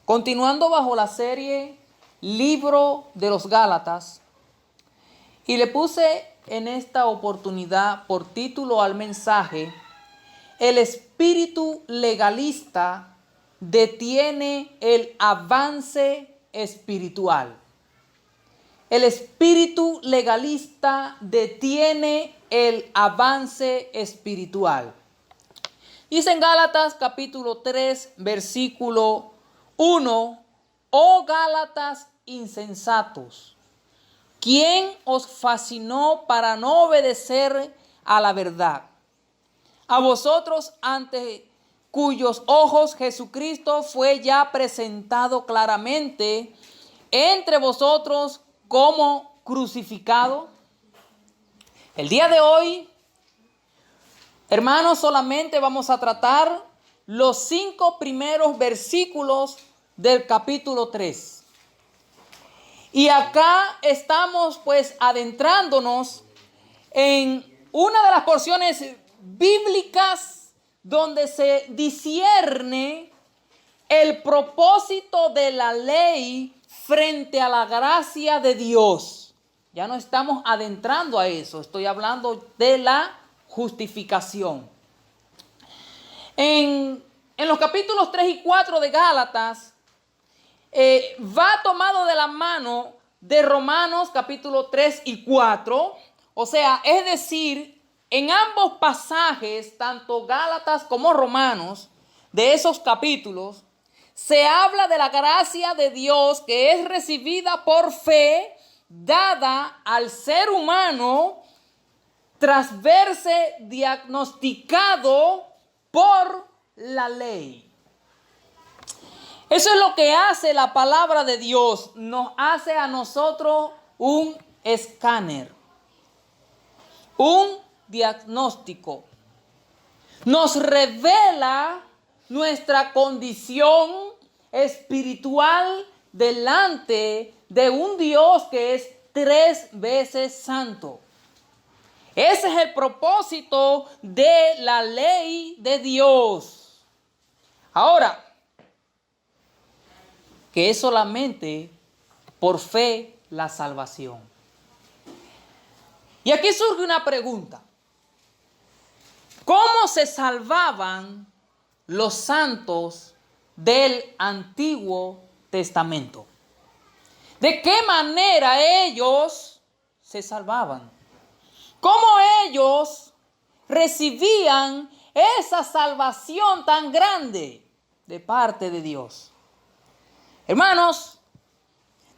Continuando bajo la serie Libro de los Gálatas, y le puse en esta oportunidad por título al mensaje: el espíritu legalista detiene el avance espiritual. El espíritu legalista detiene el avance espiritual. Dice en Gálatas capítulo 3, versículo 1: oh Gálatas insensatos, ¿quién os fascinó para no obedecer a la verdad? A vosotros, ante cuyos ojos Jesucristo fue ya presentado claramente entre vosotros como crucificado. El día de hoy, hermanos, solamente vamos a tratar los 5 primeros versículos del capítulo 3. Y acá estamos pues adentrándonos en una de las porciones bíblicas donde se discierne el propósito de la ley frente a la gracia de Dios. Ya no estamos adentrando a eso, estoy hablando de la justificación. En los capítulos 3 y 4 de Gálatas, va tomado de la mano de Romanos capítulo 3 y 4. O sea, es decir, en ambos pasajes, tanto Gálatas como Romanos, de esos capítulos, se habla de la gracia de Dios que es recibida por fe, dada al ser humano tras verse diagnosticado por la ley. Eso es lo que hace la palabra de Dios. Nos hace a nosotros un escáner, un diagnóstico. Nos revela nuestra condición espiritual delante de un Dios que es 3 veces santo. Ese es el propósito de la ley de Dios. Ahora, que es solamente por fe la salvación. Y aquí surge una pregunta: ¿cómo se salvaban los santos del Antiguo Testamento? ¿De qué manera ellos se salvaban? ¿Cómo ellos recibían esa salvación tan grande de parte de Dios? Hermanos,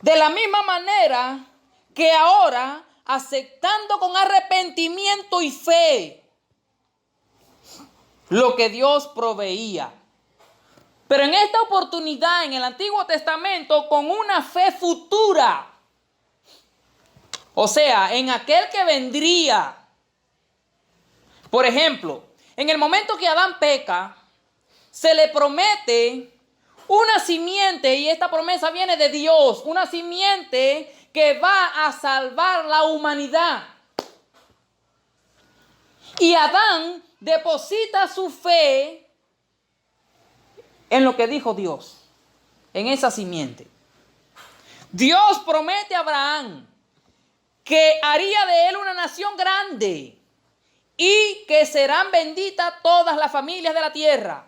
de la misma manera que ahora, aceptando con arrepentimiento y fe lo que Dios proveía, pero en esta oportunidad en el Antiguo Testamento con una fe futura, o sea, en aquel que vendría. Por ejemplo, en el momento que Adán peca, se le promete una simiente, y esta promesa viene de Dios, una simiente que va a salvar la humanidad. Y Adán deposita su fe en lo que dijo Dios, en esa simiente. Dios promete a Abraham que haría de él una nación grande y que serán benditas todas las familias de la tierra.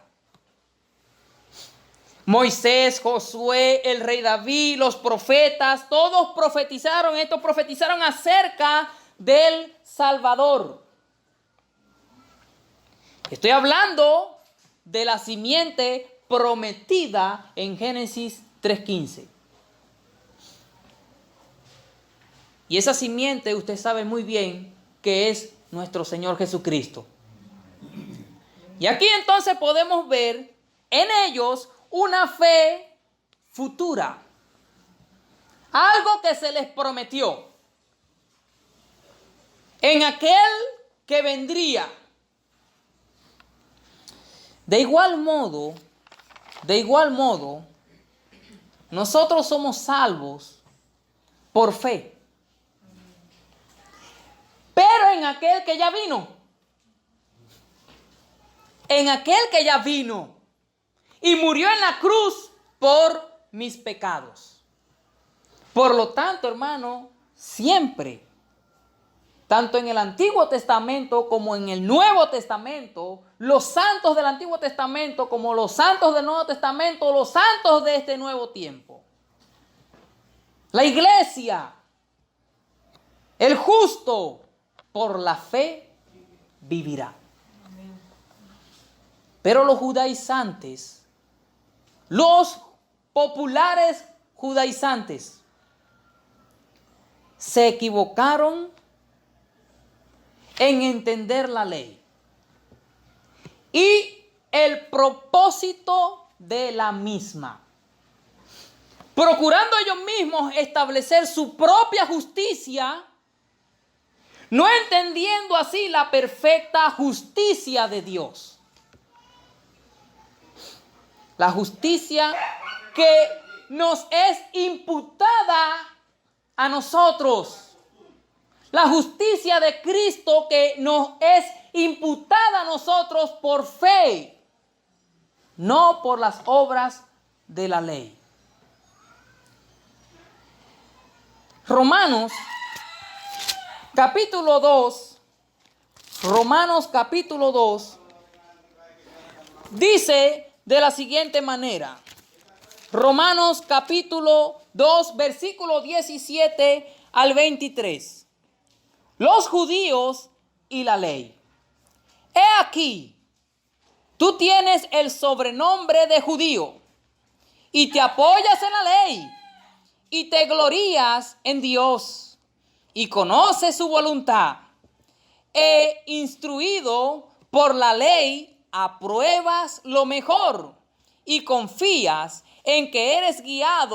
Moisés, Josué, el rey David, los profetas, todos profetizaron acerca del Salvador. Estoy hablando de la simiente prometida en Génesis 3:15. Y esa simiente usted sabe muy bien que es nuestro Señor Jesucristo. Y aquí entonces podemos ver en ellos una fe futura, algo que se les prometió en aquel que vendría. De igual modo, nosotros somos salvos por fe, pero en aquel que ya vino, y murió en la cruz por mis pecados. Por lo tanto, hermano, siempre, tanto en el Antiguo Testamento como en el Nuevo Testamento, los santos del Antiguo Testamento como los santos del Nuevo Testamento, los santos de este nuevo tiempo, la iglesia, el justo, por la fe vivirá. Pero los judaizantes, los populares judaizantes, se equivocaron en entender la ley y el propósito de la misma, procurando ellos mismos establecer su propia justicia, no entendiendo así la perfecta justicia de Dios. La justicia que nos es imputada a nosotros. La justicia de Cristo que nos es imputada a nosotros por fe, no por las obras de la ley. Romanos capítulo 2, Romanos capítulo 2, dice de la siguiente manera. Romanos capítulo 2, versículo 17 al 23. Los judíos y la ley. He aquí, tú tienes el sobrenombre de judío y te apoyas en la ley y te glorías en Dios y conoces su voluntad. He instruido por la ley, apruebas lo mejor y confías en que eres guía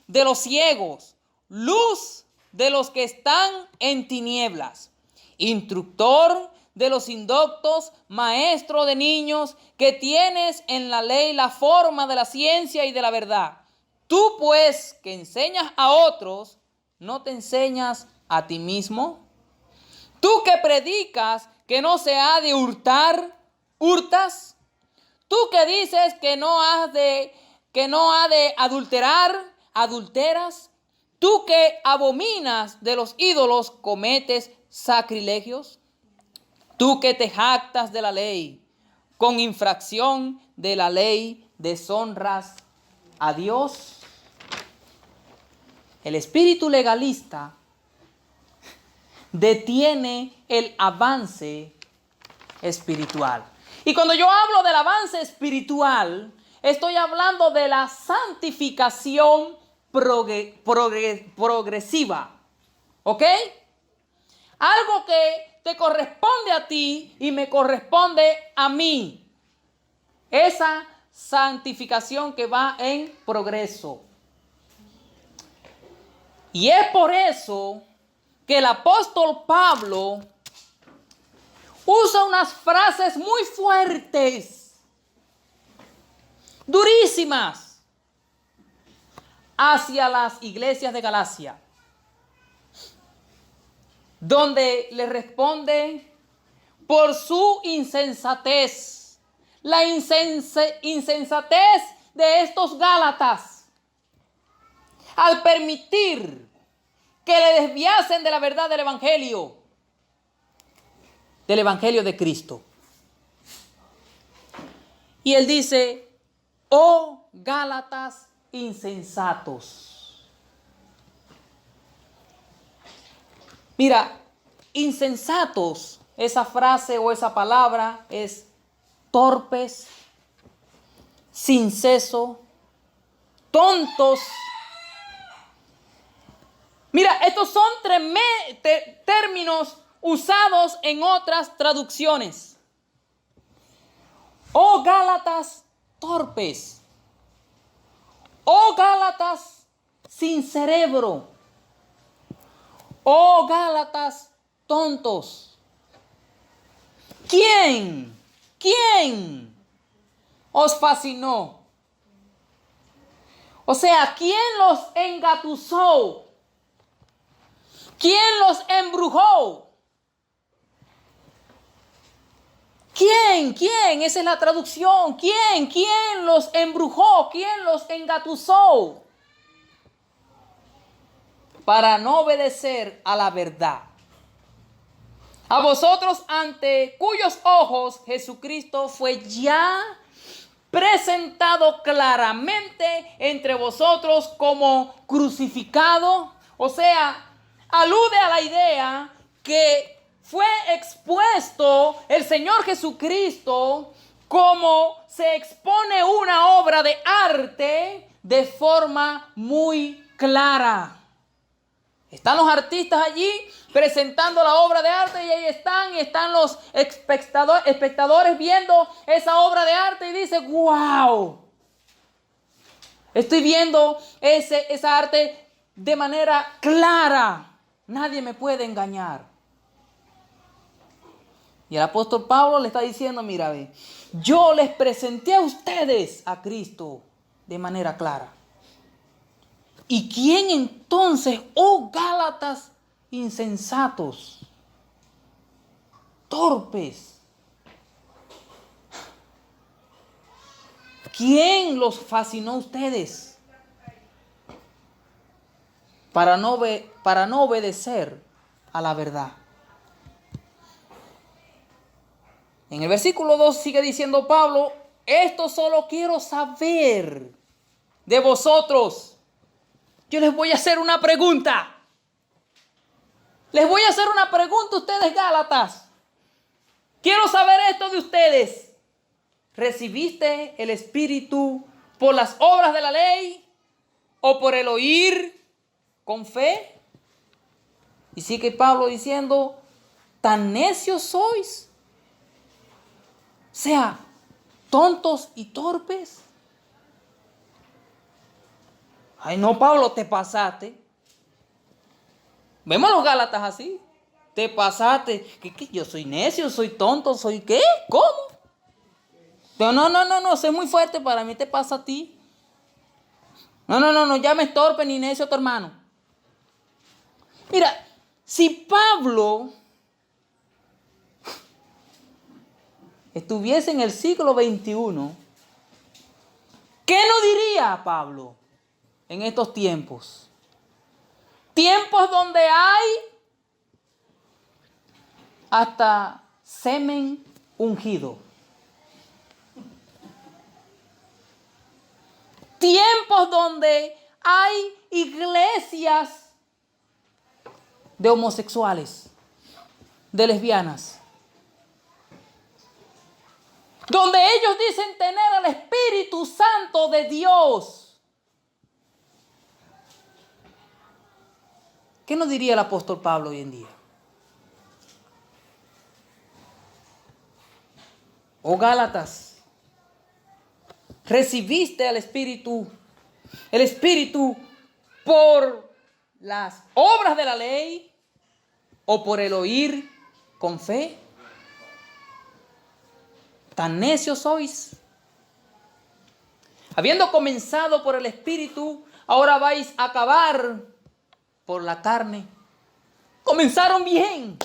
de los ciegos, luz de los que están en tinieblas, instructor de los indoctos, maestro de niños, que tienes en la ley la forma de la ciencia y de la verdad. Tú pues que enseñas a otros, ¿no te enseñas a ti mismo? Tú que predicas que no se ha de hurtar, ¿hurtas? Tú que dices que no ha de adulterar, ¿adulteras? Tú que abominas de los ídolos, ¿cometes sacrilegios? Tú que te jactas de la ley, con infracción de la ley deshonras a Dios. El espíritu legalista detiene el avance espiritual. Y cuando yo hablo del avance espiritual, estoy hablando de la santificación progresiva. ¿Ok? Algo que te corresponde a ti y me corresponde a mí. Esa santificación que va en progreso. Y es por eso que el apóstol Pablo usa unas frases muy fuertes, durísimas, hacia las iglesias de Galacia, donde le responde por su insensatez, la insensatez de estos Gálatas, al permitir que le desviasen de la verdad del Evangelio de Cristo. Y él dice, oh Gálatas insensatos. Mira, insensatos, esa frase o esa palabra es torpes, sin seso, tontos. Mira, estos son términos usados en otras traducciones. Oh Gálatas torpes. Oh Gálatas sin cerebro. Oh Gálatas tontos. ¿Quién os fascinó? O sea, ¿quién los engatusó? ¿Quién los embrujó? ¿Quién? ¿Quién? Esa es la traducción. ¿Quién? ¿Quién los embrujó? ¿Quién los engatusó? Para no obedecer a la verdad. A vosotros ante cuyos ojos Jesucristo fue ya presentado claramente entre vosotros como crucificado. O sea, alude a la idea que fue expuesto el Señor Jesucristo como se expone una obra de arte de forma muy clara. Están los artistas allí presentando la obra de arte y ahí están los espectadores viendo esa obra de arte y dicen, wow, estoy viendo esa arte de manera clara. Nadie me puede engañar. Y el apóstol Pablo le está diciendo, mira, ve, yo les presenté a ustedes a Cristo de manera clara. ¿Y quién entonces, oh Gálatas insensatos, torpes? ¿Quién los fascinó a ustedes para no obedecer a la verdad? En el versículo 2 sigue diciendo Pablo, esto solo quiero saber de vosotros. Yo les voy a hacer una pregunta. Les voy a hacer una pregunta a ustedes, Gálatas. Quiero saber esto de ustedes. ¿Recibiste el Espíritu por las obras de la ley o por el oír con fe? Y sigue Pablo diciendo, ¿tan necios sois? O sea, tontos y torpes. Ay, no, Pablo, te pasaste. Vemos a los Gálatas así. Te pasaste. ¿Qué? Yo soy necio, soy tonto, soy ¿qué? ¿Cómo? No, eso es muy fuerte para mí, te pasa a ti. No llames torpe ni necio a tu hermano. Mira, si Pablo estuviese en el siglo XXI, ¿qué nos diría Pablo en estos tiempos? Tiempos donde hay hasta semen ungido. Tiempos donde hay iglesias de homosexuales, de lesbianas, donde ellos dicen tener al Espíritu Santo de Dios. ¿Qué nos diría el apóstol Pablo hoy en día? Oh Gálatas, recibiste al Espíritu, el Espíritu por las obras de la ley o por el oír con fe. ¿Tan necios sois? Habiendo comenzado por el Espíritu, ahora vais a acabar por la carne. Comenzaron bien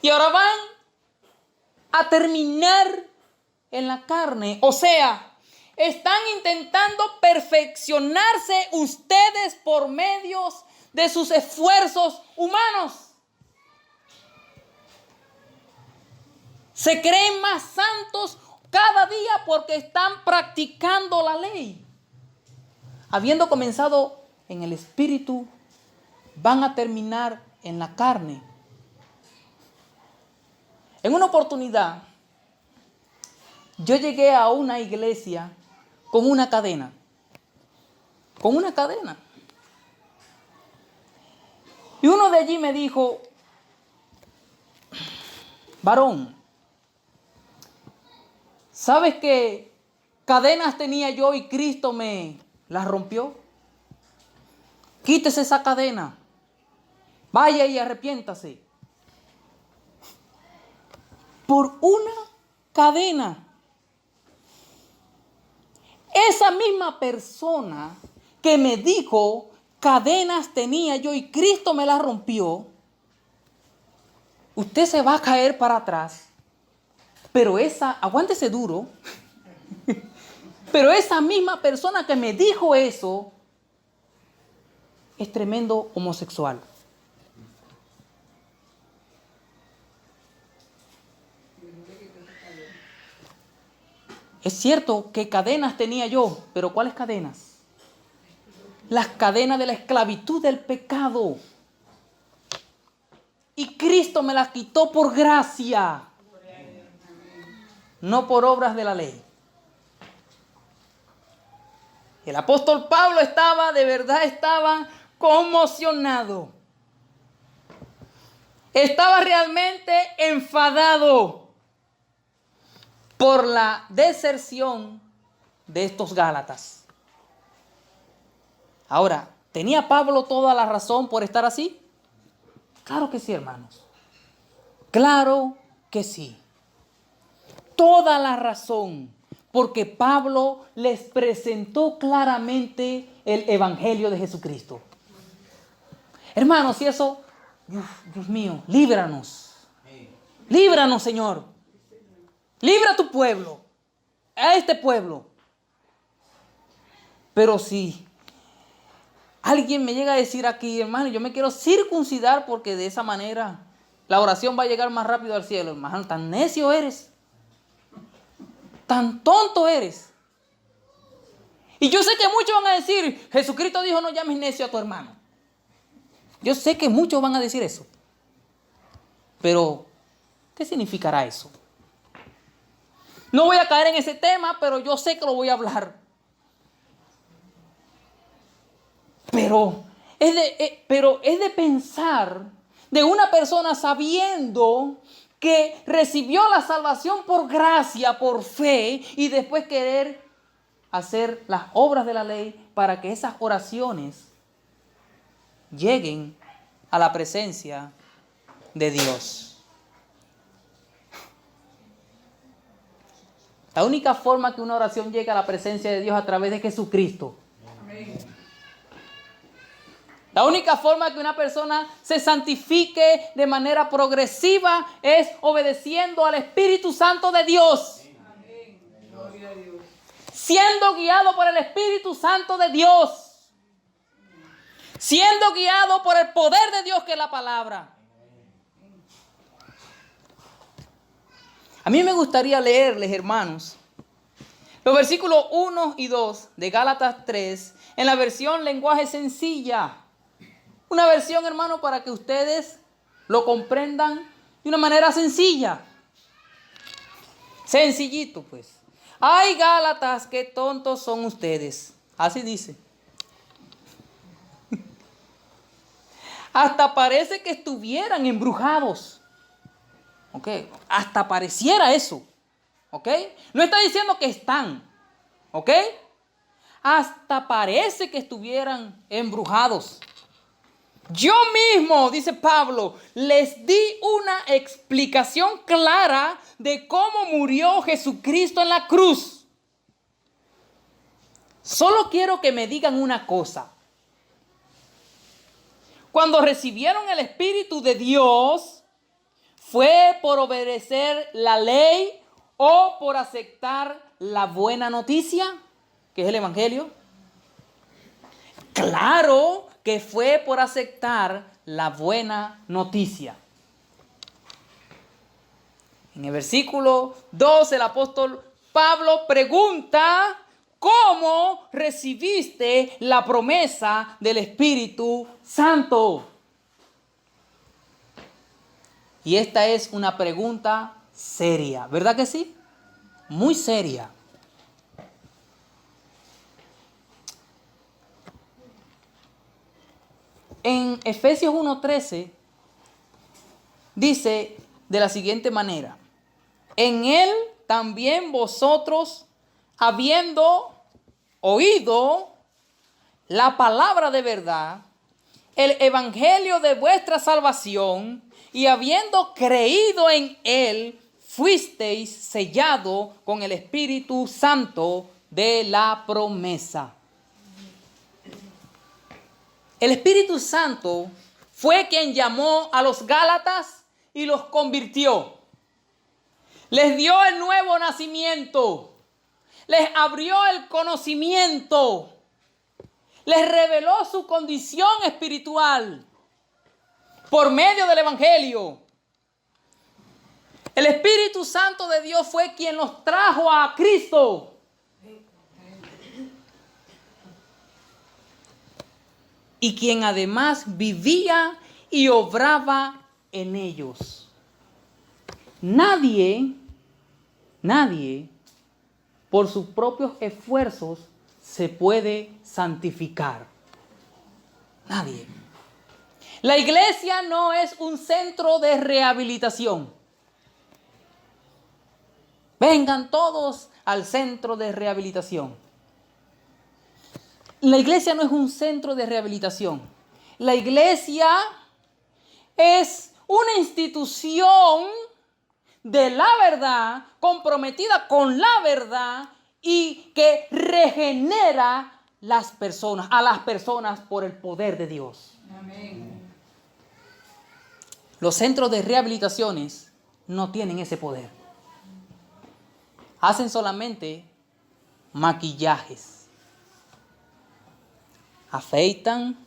y ahora van a terminar en la carne. O sea, están intentando perfeccionarse ustedes por medios de sus esfuerzos humanos. Se creen más santos cada día porque están practicando la ley. Habiendo comenzado en el Espíritu, van a terminar en la carne. En una oportunidad, yo llegué a una iglesia con una cadena. Con una cadena. Y uno de allí me dijo, varón, ¿sabes qué cadenas tenía yo y Cristo me las rompió? Quítese esa cadena. Vaya y arrepiéntase. Por una cadena. Esa misma persona que me dijo, cadenas tenía yo y Cristo me las rompió, usted se va a caer para atrás Pero aguántese duro, pero esa misma persona que me dijo eso es tremendo homosexual. Es cierto que cadenas tenía yo, pero ¿cuáles cadenas? Las cadenas de la esclavitud del pecado. Y Cristo me las quitó por gracia, no por obras de la ley. El apóstol Pablo estaba conmocionado. Estaba realmente enfadado por la deserción de estos Gálatas. Ahora, ¿tenía Pablo toda la razón por estar así? Claro que sí, hermanos. Claro que sí. Toda la razón, porque Pablo les presentó claramente el Evangelio de Jesucristo. Hermanos, y eso, Dios mío, líbranos. Líbranos, Señor. Libra a tu pueblo, a este pueblo. Pero si alguien me llega a decir aquí, hermano, yo me quiero circuncidar porque de esa manera la oración va a llegar más rápido al cielo. Hermano, tan necio eres. Tan tonto eres. Y yo sé que muchos van a decir, Jesucristo dijo, no llames necio a tu hermano. Yo sé que muchos van a decir eso. Pero, ¿qué significará eso? No voy a caer en ese tema, pero yo sé que lo voy a hablar. Pero es de pensar de una persona sabiendo que recibió la salvación por gracia, por fe, y después querer hacer las obras de la ley para que esas oraciones lleguen a la presencia de Dios. La única forma que una oración llegue a la presencia de Dios es a través de Jesucristo. Amén. La única forma que una persona se santifique de manera progresiva es obedeciendo al Espíritu Santo de Dios. Amén. Gloria a Dios. Siendo guiado por el Espíritu Santo de Dios. Siendo guiado por el poder de Dios que es la palabra. A mí me gustaría leerles, hermanos, los versículos 1 y 2 de Gálatas 3 en la versión lenguaje sencilla. Una versión, hermano, para que ustedes lo comprendan de una manera sencilla. Sencillito, pues. Ay, Gálatas, qué tontos son ustedes. Así dice. Hasta parece que estuvieran embrujados. ¿Ok? Hasta pareciera eso. ¿Ok? No está diciendo que están. ¿Ok? Hasta parece que estuvieran embrujados. Yo mismo, dice Pablo, les di una explicación clara de cómo murió Jesucristo en la cruz. Solo quiero que me digan una cosa. Cuando recibieron el Espíritu de Dios, ¿fue por obedecer la ley o por aceptar la buena noticia, que es el Evangelio? Claro que fue por aceptar la buena noticia. En el versículo 2, el apóstol Pablo pregunta, ¿cómo recibiste la promesa del Espíritu Santo? Y esta es una pregunta seria, ¿verdad que sí? Muy seria. En Efesios 1:13 dice de la siguiente manera: en él también vosotros, habiendo oído la palabra de verdad, el evangelio de vuestra salvación, y habiendo creído en él, fuisteis sellado con el Espíritu Santo de la promesa. El Espíritu Santo fue quien llamó a los Gálatas y los convirtió. Les dio el nuevo nacimiento. Les abrió el conocimiento. Les reveló su condición espiritual por medio del Evangelio. El Espíritu Santo de Dios fue quien los trajo a Cristo. Y quien además vivía y obraba en ellos. Nadie, por sus propios esfuerzos, se puede santificar. Nadie. La iglesia no es un centro de rehabilitación. Vengan todos al centro de rehabilitación. La iglesia no es un centro de rehabilitación. La iglesia es una institución de la verdad, comprometida con la verdad y que regenera a las personas por el poder de Dios. Amén. Los centros de rehabilitaciones no tienen ese poder. Hacen solamente maquillajes. Afeitan,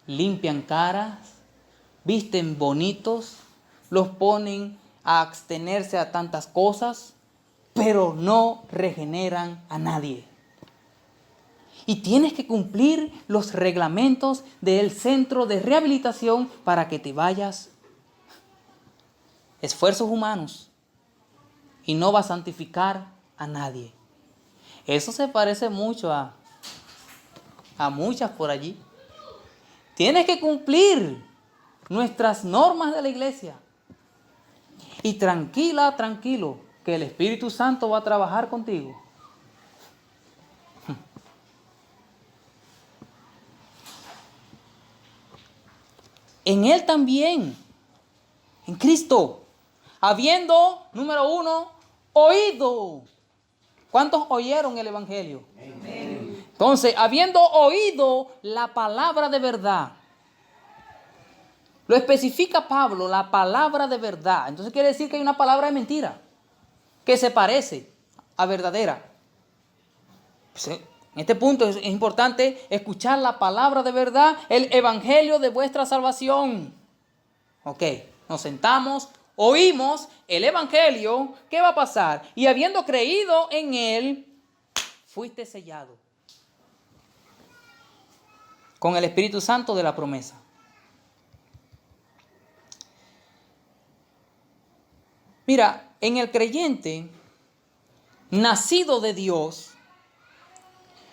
limpian caras, visten bonitos, los ponen a abstenerse a tantas cosas, pero no regeneran a nadie. Y tienes que cumplir los reglamentos del centro de rehabilitación para que te vayas. Esfuerzos humanos. Y no va a santificar a nadie. Eso se parece mucho a muchas por allí. Tienes que cumplir nuestras normas de la iglesia. Y tranquilo, que el Espíritu Santo va a trabajar contigo. En Él también, en Cristo, habiendo, número 1, oído. ¿Cuántos oyeron el Evangelio? Amén. Entonces, habiendo oído la palabra de verdad. Lo especifica Pablo, la palabra de verdad. Entonces quiere decir que hay una palabra de mentira que se parece a verdadera. En este punto es importante escuchar la palabra de verdad, el evangelio de vuestra salvación. Ok, nos sentamos, oímos el evangelio, ¿qué va a pasar? Y habiendo creído en él, fuiste sellado con el Espíritu Santo de la promesa. Mira, en el creyente, nacido de Dios,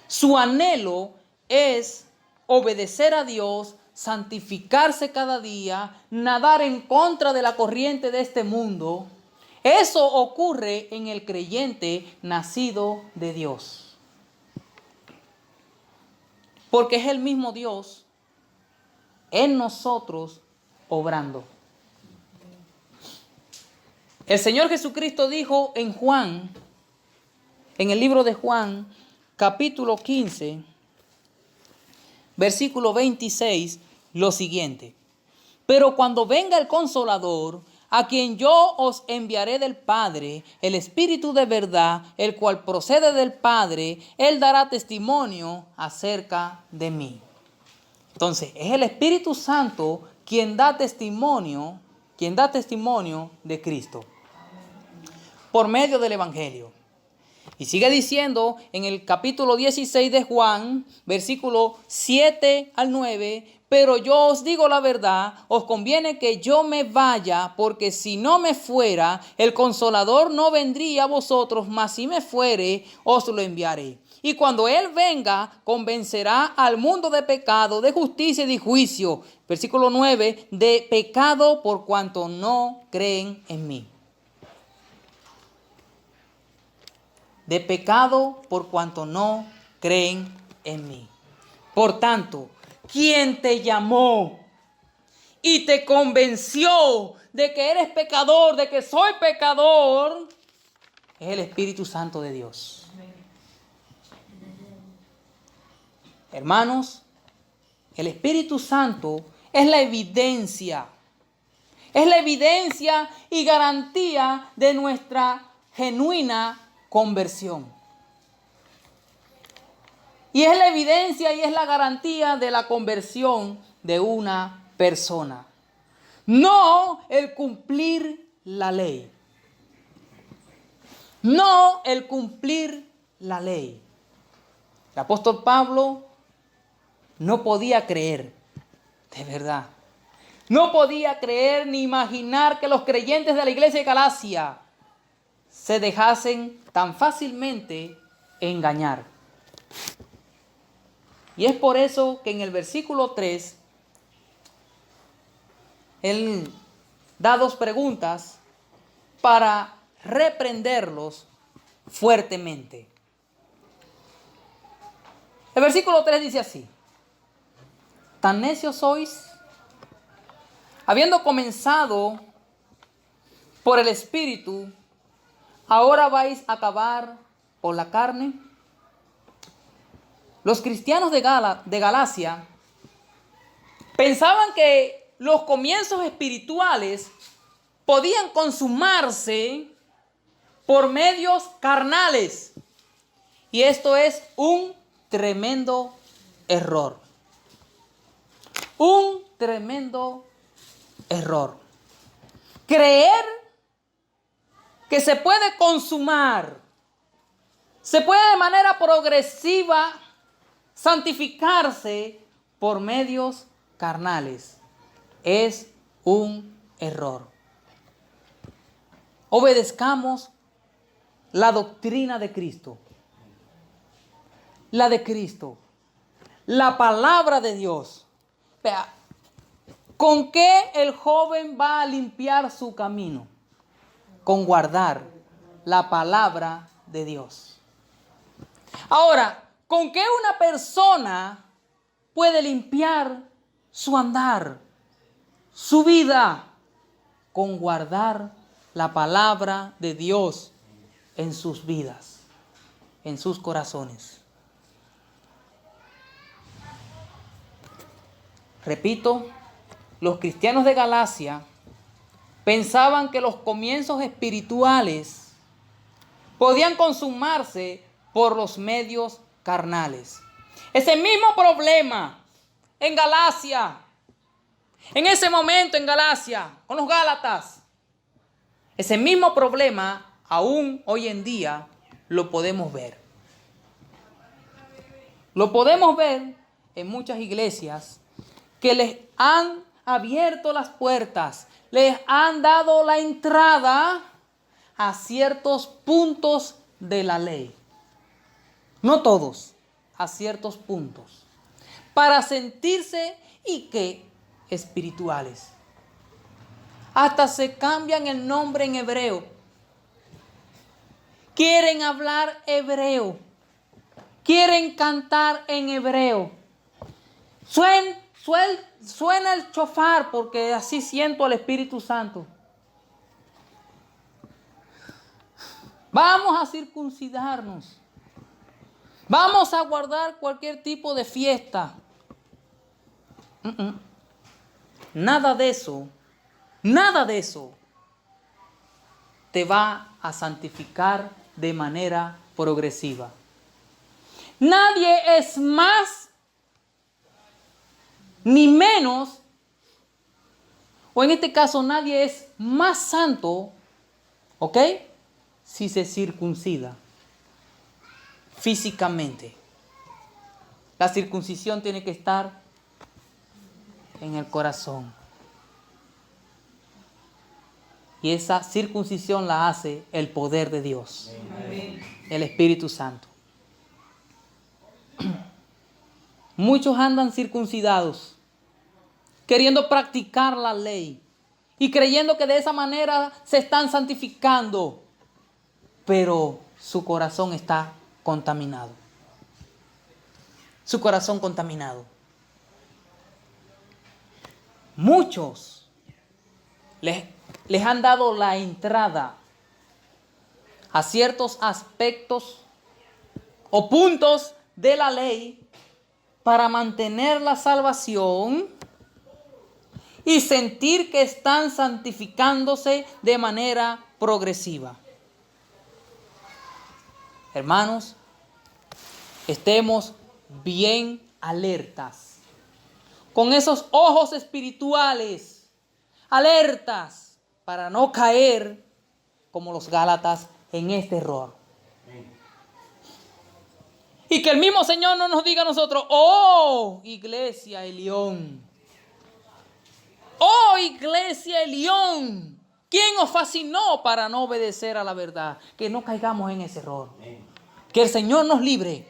su anhelo es obedecer a Dios, santificarse cada día, nadar en contra de la corriente de este mundo. Eso ocurre en el creyente nacido de Dios. Porque es el mismo Dios en nosotros obrando. El Señor Jesucristo dijo en Juan, en el libro de Juan, capítulo 15, versículo 26, lo siguiente. Pero cuando venga el Consolador, a quien yo os enviaré del Padre, el Espíritu de verdad, el cual procede del Padre, Él dará testimonio acerca de mí. Entonces, es el Espíritu Santo quien da testimonio de Cristo por medio del Evangelio. Y sigue diciendo en el capítulo 16 de Juan, versículo 7 al 9, pero yo os digo la verdad, os conviene que yo me vaya, porque si no me fuera, el Consolador no vendría a vosotros, mas si me fuere, os lo enviaré. Y cuando Él venga, convencerá al mundo de pecado, de justicia y de juicio. Versículo 9, de pecado por cuanto no creen en mí. De pecado por cuanto no creen en mí. Por tanto, quien te llamó y te convenció de que eres pecador, de que soy pecador, es el Espíritu Santo de Dios. Hermanos, el Espíritu Santo es la evidencia Es la evidencia y garantía de nuestra genuina conversión. Y es la evidencia y es la garantía de la conversión de una persona. No el cumplir la ley. No el cumplir la ley. El apóstol Pablo no podía creer, de verdad. No podía creer ni imaginar que los creyentes de la iglesia de Galacia se dejasen tan fácilmente engañar. Y es por eso que en el versículo 3, él da dos preguntas para reprenderlos fuertemente. El versículo 3 dice así: ¿tan necios sois? Habiendo comenzado por el Espíritu, ¿ahora vais a acabar por la carne? Los cristianos de Galacia pensaban que los comienzos espirituales podían consumarse por medios carnales. Y esto es un tremendo error. Un tremendo error. Creer que se puede consumar, se puede de manera progresiva santificarse por medios carnales, es un error. Obedezcamos la doctrina de Cristo, la de Cristo, la palabra de Dios. Vea, ¿con qué el joven va a limpiar su camino? Con guardar la palabra de Dios. Ahora, ¿con qué una persona puede limpiar su andar, su vida? Con guardar la palabra de Dios en sus vidas, en sus corazones. Repito, los cristianos de Galacia pensaban que los comienzos espirituales podían consumarse por los medios carnales. Ese mismo problema en Galacia, en ese momento en Galacia, con los Gálatas, ese mismo problema aún hoy en día lo podemos ver. Lo podemos ver en muchas iglesias que les han abierto las puertas, les han dado la entrada a ciertos puntos de la ley. No todos, a ciertos puntos. Para sentirse y que espirituales. Hasta se cambian el nombre en hebreo. Quieren hablar hebreo. Quieren cantar en hebreo. Suena el chofar porque así siento al Espíritu Santo. Vamos a circuncidarnos. Vamos a guardar cualquier tipo de fiesta. Nada de eso te va a santificar de manera progresiva. Nadie es más ni menos, o en este caso nadie es más santo, ¿ok? Si se circuncida físicamente. La circuncisión tiene que estar en el corazón. Y esa circuncisión la hace el poder de Dios, el Espíritu Santo. Muchos andan circuncidados, queriendo practicar la ley y creyendo que de esa manera se están santificando, pero su corazón está contaminado. Su corazón contaminado. Muchos les han dado la entrada a ciertos aspectos o puntos de la ley para mantener la salvación y sentir que están santificándose de manera progresiva. Hermanos, estemos bien alertas, con esos ojos espirituales, alertas, para no caer como los Gálatas en este error. Y que el mismo Señor no nos diga a nosotros: oh, iglesia Elión, oh, iglesia Elión, ¿quién os fascinó para no obedecer a la verdad? Que no caigamos en ese error. Que el Señor nos libre.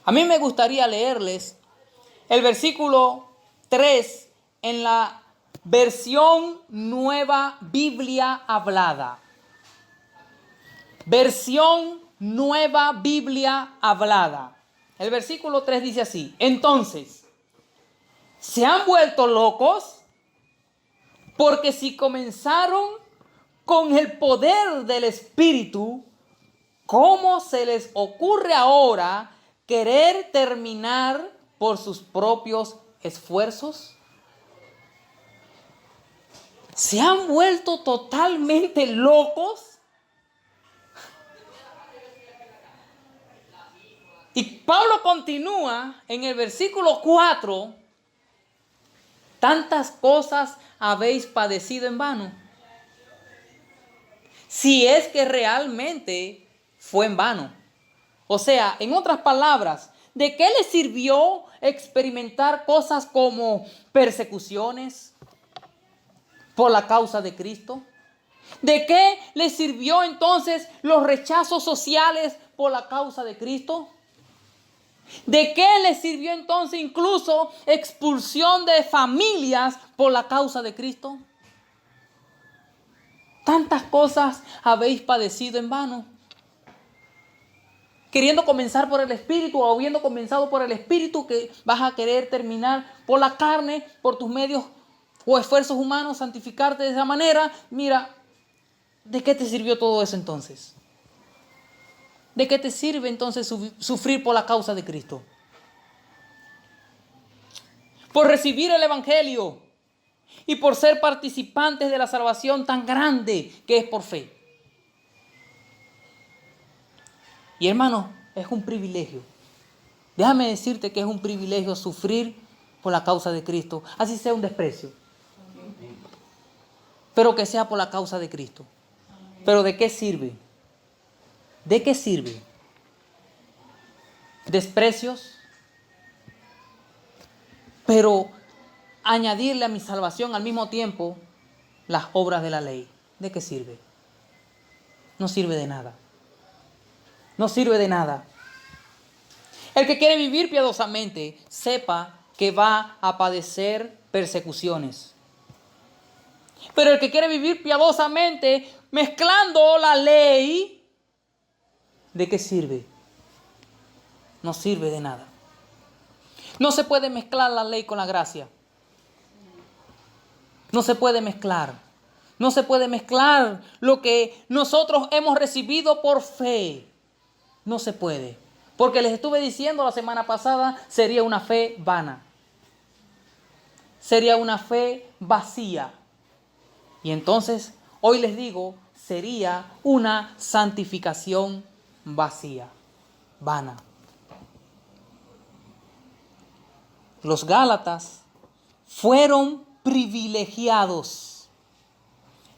A mí me gustaría leerles el versículo 3 en la versión Nueva Biblia Hablada. Versión Nueva Biblia Hablada. El versículo 3 dice así: entonces, ¿se han vuelto locos? Porque si comenzaron con el poder del Espíritu, ¿cómo se les ocurre ahora querer terminar por sus propios esfuerzos? ¿Se han vuelto totalmente locos? Y Pablo continúa en el versículo 4: tantas cosas habéis padecido en vano. Si es que realmente fue en vano. O sea, en otras palabras, ¿de qué le sirvió experimentar cosas como persecuciones por la causa de Cristo? ¿De qué le sirvió entonces los rechazos sociales por la causa de Cristo? ¿De qué le sirvió entonces incluso expulsión de familias por la causa de Cristo? Tantas cosas habéis padecido en vano. Queriendo comenzar por el Espíritu, o habiendo comenzado por el Espíritu, que vas a querer terminar por la carne, por tus medios o esfuerzos humanos, santificarte de esa manera. Mira, ¿de qué te sirvió todo eso entonces? ¿De qué te sirve entonces sufrir por la causa de Cristo? Por recibir el Evangelio y por ser participantes de la salvación tan grande que es por fe. Y hermano, es un privilegio. Déjame decirte que es un privilegio sufrir por la causa de Cristo, así sea un desprecio. Pero que sea por la causa de Cristo. ¿Pero de qué sirve? ¿De qué sirve? Desprecios. Pero añadirle a mi salvación al mismo tiempo las obras de la ley. ¿De qué sirve? No sirve de nada. No sirve de nada. El que quiere vivir piadosamente, sepa que va a padecer persecuciones. Pero el que quiere vivir piadosamente, mezclando la ley, ¿de qué sirve? No sirve de nada. No se puede mezclar la ley con la gracia. No se puede mezclar. No se puede mezclar lo que nosotros hemos recibido por fe. No se puede. Porque les estuve diciendo la semana pasada, sería una fe vana. Sería una fe vacía. Y entonces, hoy les digo, sería una santificación vacía, vana. Los Gálatas fueron privilegiados.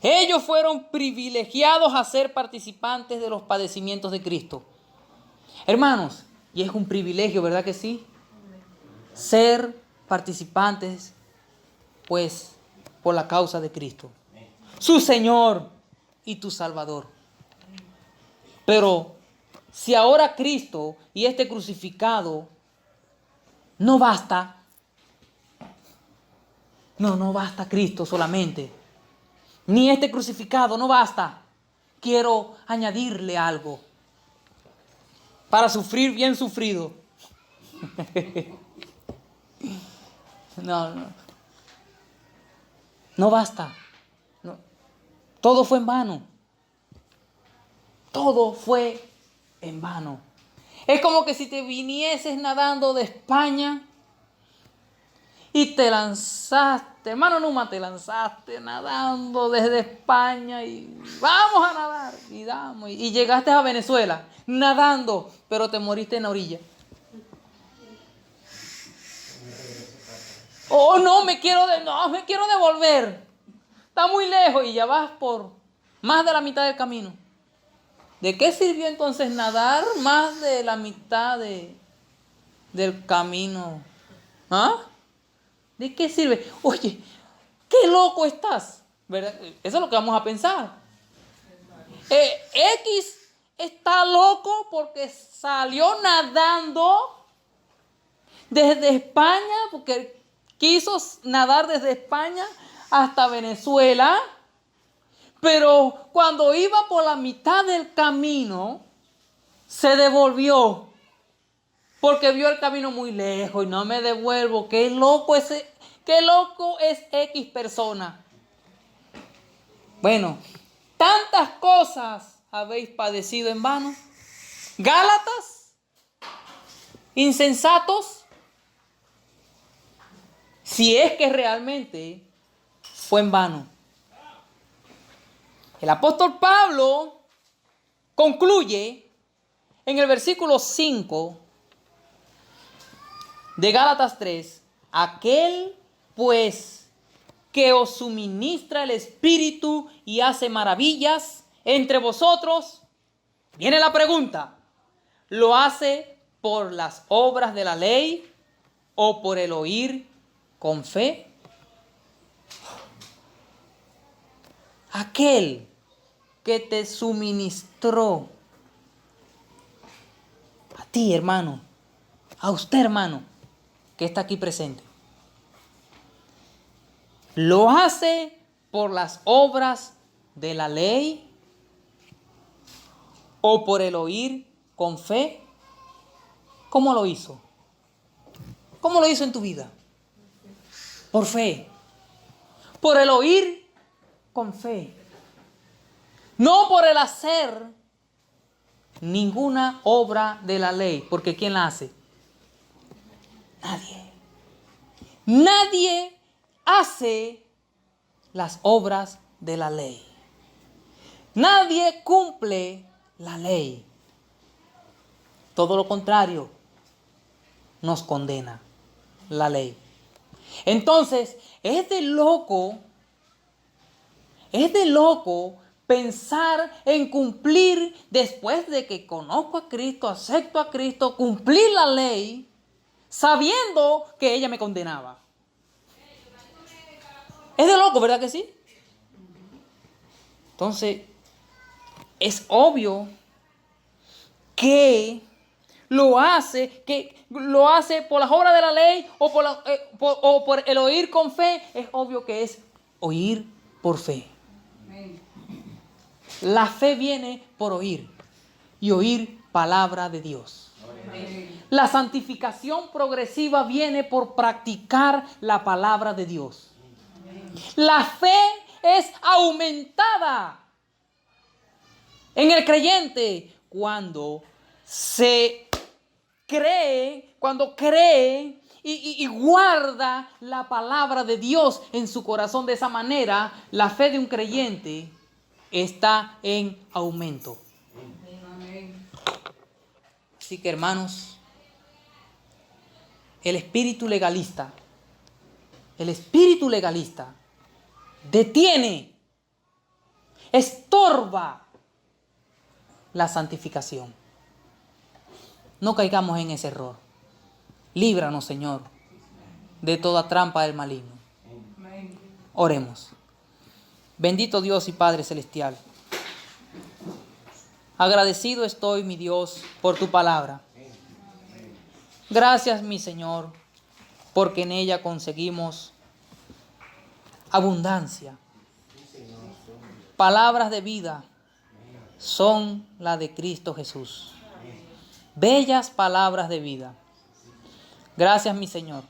Ellos fueron privilegiados a ser participantes de los padecimientos de Cristo. Hermanos, y es un privilegio, ¿verdad que sí? Ser participantes, pues, por la causa de Cristo, su Señor y tu Salvador. Pero si ahora Cristo y este crucificado no basta, no basta Cristo solamente, ni este crucificado no basta, quiero añadirle algo para sufrir bien sufrido. No basta. No. Todo fue en vano. Todo fue en vano. Es como que si te vinieses nadando de España Y te lanzaste, hermano Numa, te lanzaste nadando desde España y vamos a nadar. Y llegaste a Venezuela nadando, pero te moriste en la orilla. Oh, no, me quiero devolver. Está muy lejos y ya vas por más de la mitad del camino. ¿De qué sirvió entonces nadar más de la mitad del camino? ¿Ah? ¿De qué sirve? Oye, qué loco estás, ¿verdad? Eso es lo que vamos a pensar. X está loco porque salió nadando desde España, porque quiso nadar desde España hasta Venezuela, pero cuando iba por la mitad del camino, se devolvió, porque vio el camino muy lejos y no me devuelvo. Qué loco es X persona. Bueno, tantas cosas habéis padecido en vano. Gálatas, insensatos, si es que realmente fue en vano. El apóstol Pablo concluye en el versículo 5 de Gálatas 3, aquel pues que os suministra el Espíritu y hace maravillas entre vosotros. Viene la pregunta, ¿lo hace por las obras de la ley o por el oír con fe? Aquel que te suministró a ti, hermano, a usted, hermano, que está aquí presente, ¿lo hace por las obras de la ley o por el oír con fe? ¿Cómo lo hizo? ¿Cómo lo hizo en tu vida? Por fe. Por el oír con fe. No por el hacer ninguna obra de la ley. Porque ¿quién la hace? Nadie. Nadie hace las obras de la ley. Nadie cumple la ley. Todo lo contrario, nos condena la ley. Entonces, es de loco pensar en cumplir, después de que conozco a Cristo, acepto a Cristo, cumplir la ley, sabiendo que ella me condenaba. Es de loco, ¿verdad que sí? Entonces, es obvio que lo hace por las obras de la ley o por el oír con fe. Es obvio que es oír por fe. La fe viene por oír y oír palabra de Dios. La santificación progresiva viene por practicar la palabra de Dios. La fe es aumentada en el creyente cuando cree y guarda la palabra de Dios en su corazón. De esa manera, la fe de un creyente está en aumento. Así que, hermanos, el espíritu legalista detiene, estorba la santificación. No caigamos en ese error. Líbranos, Señor, de toda trampa del maligno. Oremos. Bendito Dios y Padre Celestial, agradecido estoy, mi Dios, por tu palabra. Gracias, mi Señor, porque en ella conseguimos abundancia. Palabras de vida son las de Cristo Jesús. Bellas palabras de vida. Gracias, mi Señor,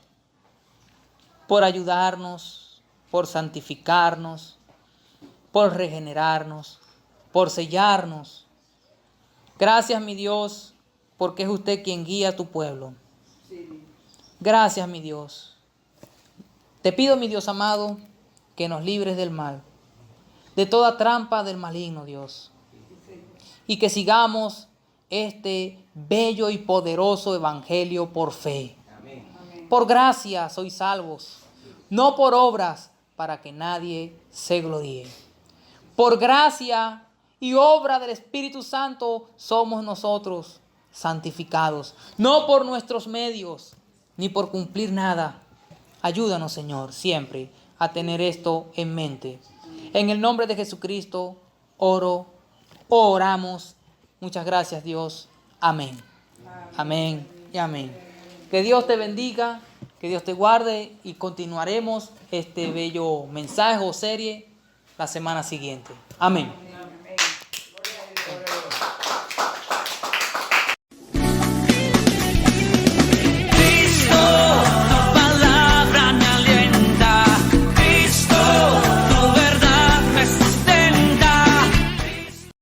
por ayudarnos, por santificarnos, por regenerarnos, por sellarnos. Gracias, mi Dios, porque es usted quien guía a tu pueblo. Gracias, mi Dios. Te pido, mi Dios amado, que nos libres del mal, de toda trampa del maligno, Dios, y que sigamos este bello y poderoso evangelio por fe. Por gracia sois salvos, no por obras, para que nadie se gloríe. Por gracia y obra del Espíritu Santo somos nosotros santificados, no por nuestros medios, ni por cumplir nada. Ayúdanos, Señor, siempre a tener esto en mente. En el nombre de Jesucristo oramos. Muchas gracias, Dios. Amén. Amén y amén. Que Dios te bendiga, que Dios te guarde y continuaremos este bello mensaje o serie la semana siguiente. Amén.